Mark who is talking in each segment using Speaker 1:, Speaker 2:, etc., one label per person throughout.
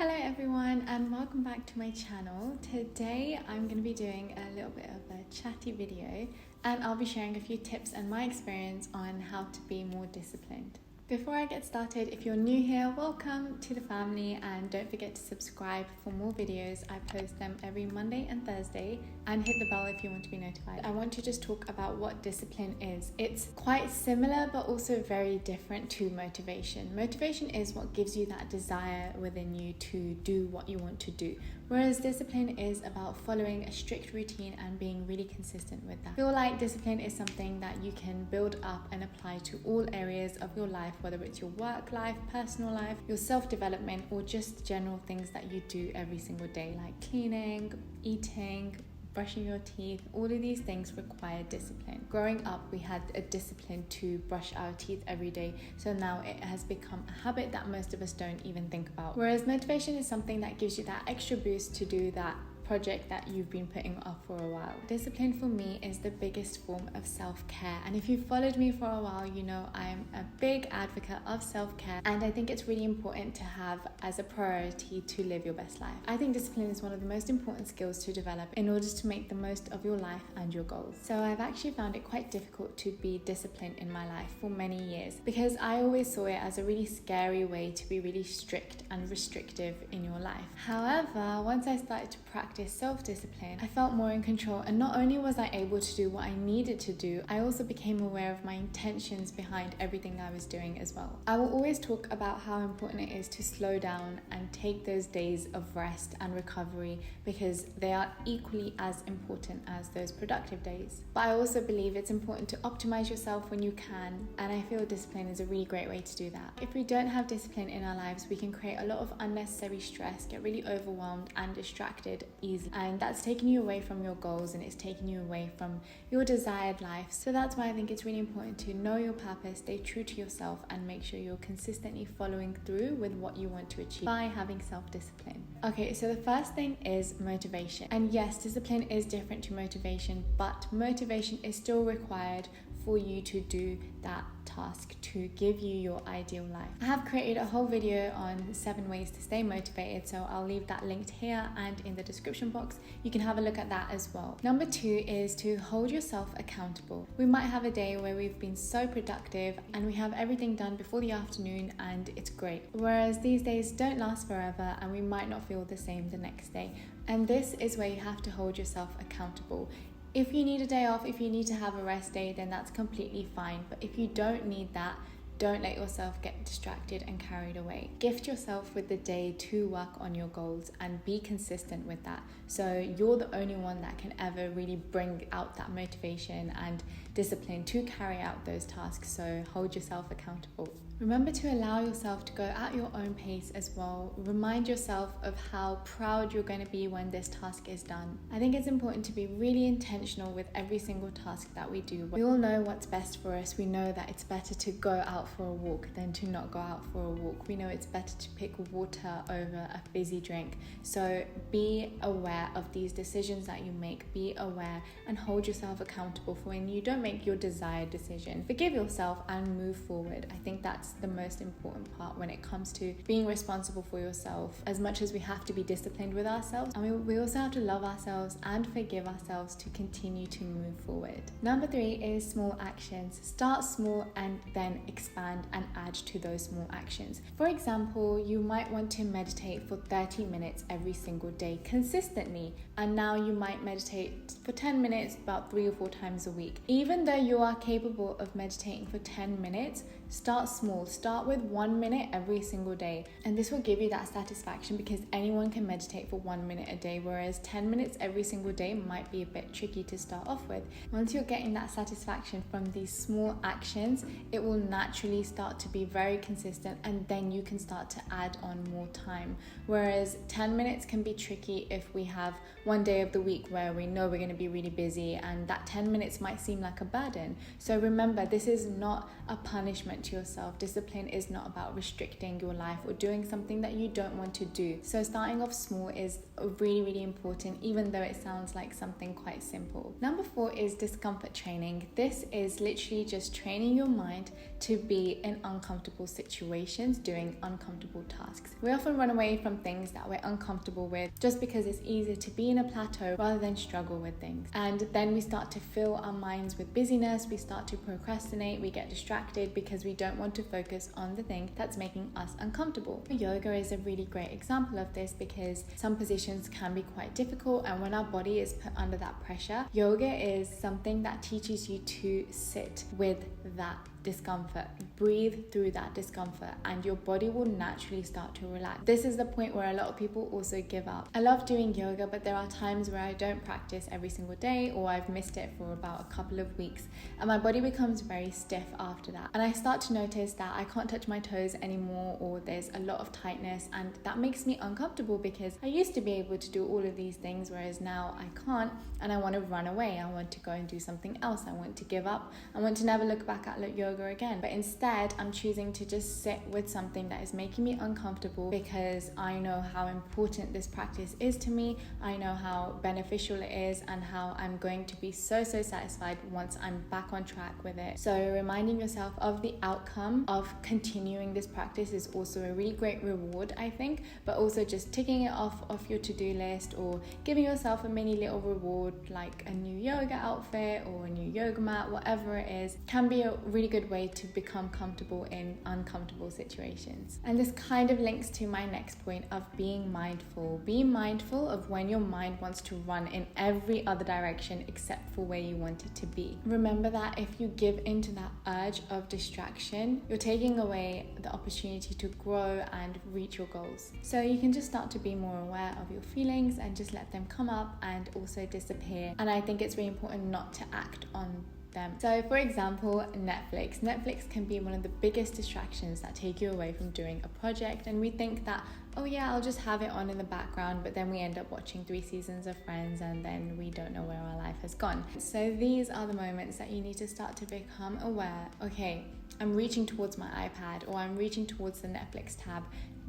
Speaker 1: Hello everyone and welcome back to my channel. Today I'm going to be doing a little bit of a chatty video and I'll be sharing a few tips and my experience on how to be more disciplined. Before I get started, if you're new here, welcome to the family and don't forget to subscribe for more videos. I post them every Monday and Thursday, and hit the bell if you want to be notified. I want to just talk about what discipline is. It's quite similar but also very different to motivation. Motivation is what gives you that desire within you to do what you want to do, whereas discipline is about following a strict routine and being really consistent with that. I feel like discipline is something that you can build up and apply to all areas of your life, whether it's your work life, personal life, your self-development, or just general things that you do every single day, like cleaning, eating, brushing your teeth. All of these things require discipline. Growing up, we had a discipline to brush our teeth every day, so now it has become a habit that most of us don't even think about. Whereas motivation is something that gives you that extra boost to do that project that you've been putting off for a while. Discipline for me is the biggest form of self-care, and if you've followed me for a while, you know I'm a big advocate of self-care, and I think it's really important to have as a priority to live your best life. I think discipline is one of the most important skills to develop in order to make the most of your life and your goals. So I've actually found it quite difficult to be disciplined in my life for many years because I always saw it as a really scary way to be really strict and restrictive in your life. However, once I started to practice self-discipline, I felt more in control, and not only was I able to do what I needed to do, I also became aware of my intentions behind everything I was doing as well. I will always talk about how important it is to slow down and take those days of rest and recovery because they are equally as important as those productive days. But I also believe it's important to optimize yourself when you can, and I feel discipline is a really great way to do that. If we don't have discipline in our lives, we can create a lot of unnecessary stress, get really overwhelmed and distracted easily, and that's taking you away from your goals and it's taking you away from your desired life. So that's why I think it's really important to know your purpose, stay true to yourself, and make sure you're consistently following through with what you want to achieve by having self-discipline. Okay, so the first thing is motivation. And yes, discipline is different to motivation, but motivation is still required for you to do that task to give you your ideal life. I have created a whole video on 7 ways to stay motivated, so I'll leave that linked here and in the description box. You can have a look at that as well. Number 2 is to hold yourself accountable. We might have a day where we've been so productive and we have everything done before the afternoon and it's great, whereas these days don't last forever and we might not feel the same the next day. And this is where you have to hold yourself accountable. If you need a day off, if you need to have a rest day, then that's completely fine. But if you don't need that, don't let yourself get distracted and carried away. Gift yourself with the day to work on your goals and be consistent with that. So you're the only one that can ever really bring out that motivation and discipline to carry out those tasks. So hold yourself accountable. Remember to allow yourself to go at your own pace as well. Remind yourself of how proud you're going to be when this task is done. I think it's important to be really intentional with every single task that we do. We all know what's best for us. We know that it's better to go out for a walk than to not go out for a walk. We know it's better to pick water over a fizzy drink. So be aware of these decisions that you make. Be aware and hold yourself accountable for when you don't make your desired decision. Forgive yourself and move forward. I think that's the most important part when it comes to being responsible for yourself. As much as we have to be disciplined with ourselves, and we also have to love ourselves and forgive ourselves to continue to move forward. Number 3 is small actions. Start small and then expand and add to those small actions. For example, you might want to meditate for 30 minutes every single day consistently, and now you might meditate for 10 minutes about 3 or 4 times a week. Even though you are capable of meditating for 10 minutes, start small. Start with 1 minute every single day, and this will give you that satisfaction because anyone can meditate for 1 minute a day, whereas 10 minutes every single day might be a bit tricky to start off with. Once you're getting that satisfaction from these small actions, it will naturally start to be very consistent, and then you can start to add on more time. Whereas 10 minutes can be tricky if we have one day of the week where we know we're going to be really busy, and that 10 minutes might seem like a burden. So remember, this is not a punishment punishment to yourself. Discipline is not about restricting your life or doing something that you don't want to do. So starting off small is really, really important, even though it sounds like something quite simple. Number 4 is discomfort training. This is literally just training your mind to be in uncomfortable situations, doing uncomfortable tasks. We often run away from things that we're uncomfortable with just because it's easier to be in a plateau rather than struggle with things. And then we start to fill our minds with busyness, we start to procrastinate, we get distracted because we don't want to focus on the thing that's making us uncomfortable. Yoga is a really great example of this because some positions can be quite difficult, and when our body is put under that pressure, yoga is something that teaches you to sit with that discomfort, breathe through that discomfort, and your body will naturally start to relax. This is the point where a lot of people also give up. I love doing yoga, but there are times where I don't practice every single day, or I've missed it for about a couple of weeks, and my body becomes very stiff after that, and I start to notice that I can't touch my toes anymore, or there's a lot of tightness, and that makes me uncomfortable because I used to be able to do all of these things, whereas now I can't, and I want to run away. I want to go and do something else. I want to give up. I want to never look back at yoga again. But instead, I'm choosing to just sit with something that is making me uncomfortable because I know how important this practice is to me. I know how beneficial it is and how I'm going to be so satisfied once I'm back on track with it. So reminding yourself of the outcome of continuing this practice is also a really great reward, I think, but also just ticking it off your to-do list or giving yourself a mini little reward like a new yoga outfit or a new yoga mat, whatever it is, can be a really good way to become comfortable in uncomfortable situations. And this kind of links to my next point of being mindful. Be mindful of when your mind wants to run in every other direction except for where you want it to be. Remember that if you give into that urge of distraction, you're taking away the opportunity to grow and reach your goals. So you can just start to be more aware of your feelings and just let them come up and also disappear. And I think it's really important not to act on them. So for example, Netflix can be one of the biggest distractions that take you away from doing a project, and we think that, oh yeah, I'll just have it on in the background, but then we end up watching 3 seasons of Friends and then we don't know where our life has gone. So these are the moments that you need to start to become aware. Okay, I'm reaching towards my iPad or I'm reaching towards the Netflix tab.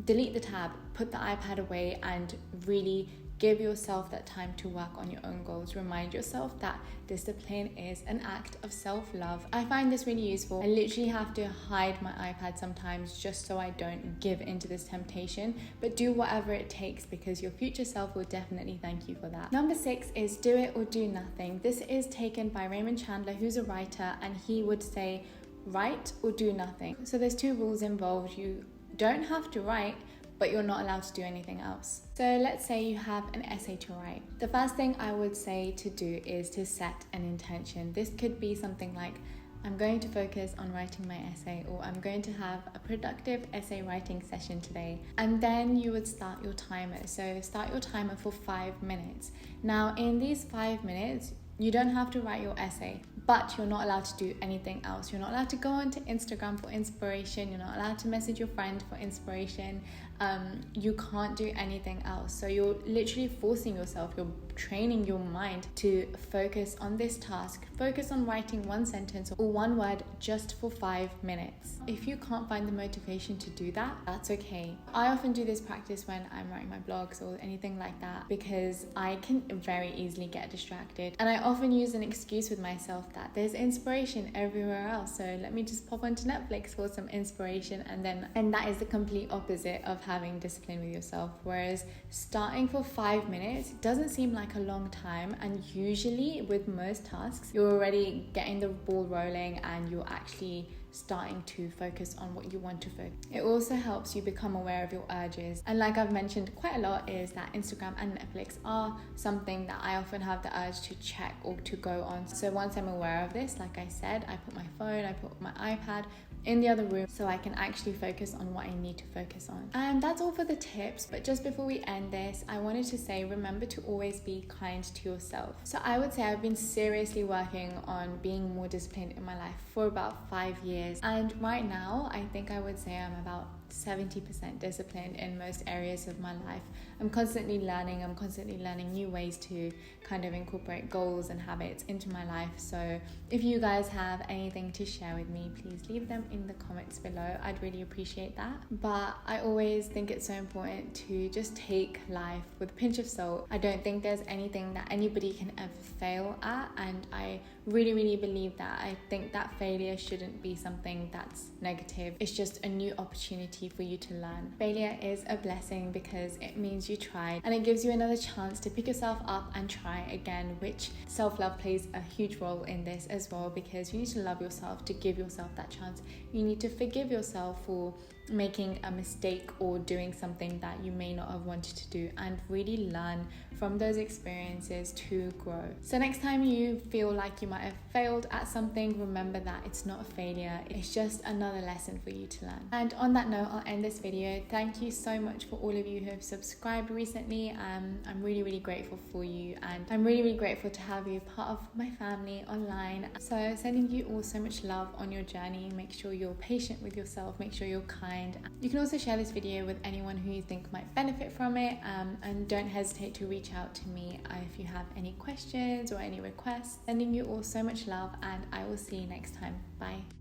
Speaker 1: Delete the tab, put the iPad away, and really give yourself that time to work on your own goals. Remind yourself that discipline is an act of self-love. I find this really useful. I literally have to hide my iPad sometimes just so I don't give into this temptation, but do whatever it takes because your future self will definitely thank you for that. Number 6 is do it or do nothing. This is taken by Raymond Chandler, who's a writer, and he would say write or do nothing. So there's 2 rules involved. You don't have to write, but you're not allowed to do anything else. So let's say you have an essay to write. The first thing I would say to do is to set an intention. This could be something like, I'm going to focus on writing my essay, or I'm going to have a productive essay writing session today. And then you would start your timer. So start your timer for 5 minutes. Now in these 5 minutes, you don't have to write your essay, but you're not allowed to do anything else. You're not allowed to go onto Instagram for inspiration. You're not allowed to message your friend for inspiration. You can't do anything else. So you're literally forcing yourself, you're training your mind to focus on this task. Focus on writing 1 sentence or 1 word just for 5 minutes. If you can't find the motivation to do that, that's okay. I often do this practice when I'm writing my blogs or anything like that because I can very easily get distracted. And I often use an excuse with myself that there's inspiration everywhere else. So let me just pop onto Netflix for some inspiration, and that is the complete opposite of having discipline with yourself. Whereas starting for 5 minutes doesn't seem like a long time, and usually with most tasks you're already getting the ball rolling and you're actually starting to focus on what you want to focus. It also helps you become aware of your urges, and like I've mentioned quite a lot, is that Instagram and Netflix are something that I often have the urge to check or to go on. So once I'm aware of this, like I said, I put my phone, I put my iPad in the other room so I can actually focus on what I need to focus on. And that's all for the tips. But just before we end this, I wanted to say, remember to always be kind to yourself. So I would say I've been seriously working on being more disciplined in my life for about 5 years, and right now I think I would say I'm about 70% disciplined in most areas of my life. I'm constantly learning new ways to kind of incorporate goals and habits into my life. So if you guys have anything to share with me, please leave them in the comments below. I'd really appreciate that. But I always think it's so important to just take life with a pinch of salt. I don't think there's anything that anybody can ever fail at, and I really believe that. I think that failure shouldn't be something that's negative. It's just a new opportunity for you to learn. Failure is a blessing because it means you tried, and it gives you another chance to pick yourself up and try again, which self-love plays a huge role in this as well, because you need to love yourself to give yourself that chance. You need to forgive yourself for making a mistake or doing something that you may not have wanted to do, and really learn from those experiences to grow. So next time you feel like you might have failed at something, remember that it's not a failure, it's just another lesson for you to learn. And on that note, I'll end this video. Thank you so much for all of you who have subscribed recently. I'm really grateful for you, and I'm really grateful to have you part of my family online. So sending you all so much love on your journey. Make sure you're patient with yourself, make sure you're kind. You can also share this video with anyone who you think might benefit from it, and don't hesitate to reach out to me if you have any questions or any requests. Sending you all so much love, and I will see you next time. Bye.